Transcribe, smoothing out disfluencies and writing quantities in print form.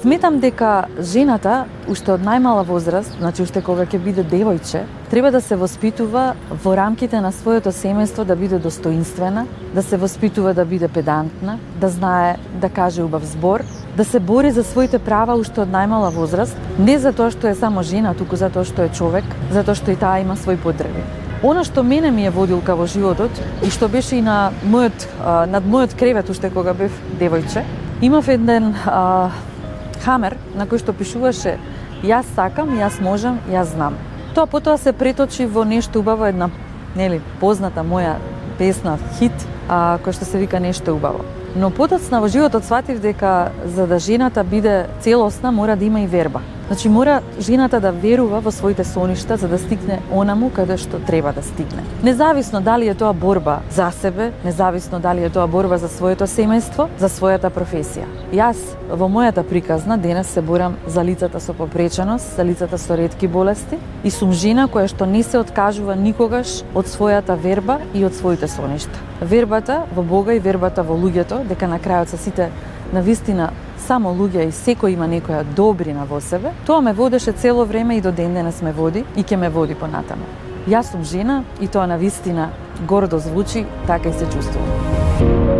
Сметам дека жената, уште од најмала возраст, значи уште кога ќе биде девојче, треба да се воспитува во рамките на своето семејство да биде достоинствена, да се воспитува да биде педантна, да знае да каже убав збор, да се бори за своите права уште од најмала возраст, не затоа што е само жена, туку затоа што е човек, затоа што и таа има свои потреби. Она што мене ми е водилка во животот и што беше и над мојот кревет уште кога бев девојче, имав еден хамер на кој што пишуваше јас сакам, јас можам, јас знам. Тоа потоа се преточи во нешто убаво, една позната моја песна, хит, кој што се вика Нешто убаво. Но потоцна во животот сватив дека за да жената биде целосна мора да има и верба. Значи мора жената да верува во своите соништа за да стигне онаму каде што треба да стигне. Независно дали е тоа борба за себе, независно дали е тоа борба за своето семејство, за својата професија. Јас во мојата приказна денес се борам за лицата со попреченост, за лицата со ретки болести и сум жена која што не се откажува никогаш од својата верба и од своите соништа. Вербата во Бога и вербата во луѓето, дека на крајот се сите навистина само луѓе и секој има некоја добрина во себе, тоа ме водеше цело време и до ден денес ме води и ќе ме води понатаму. Јас сум жена и тоа навистина гордо звучи, така и се чувствувам.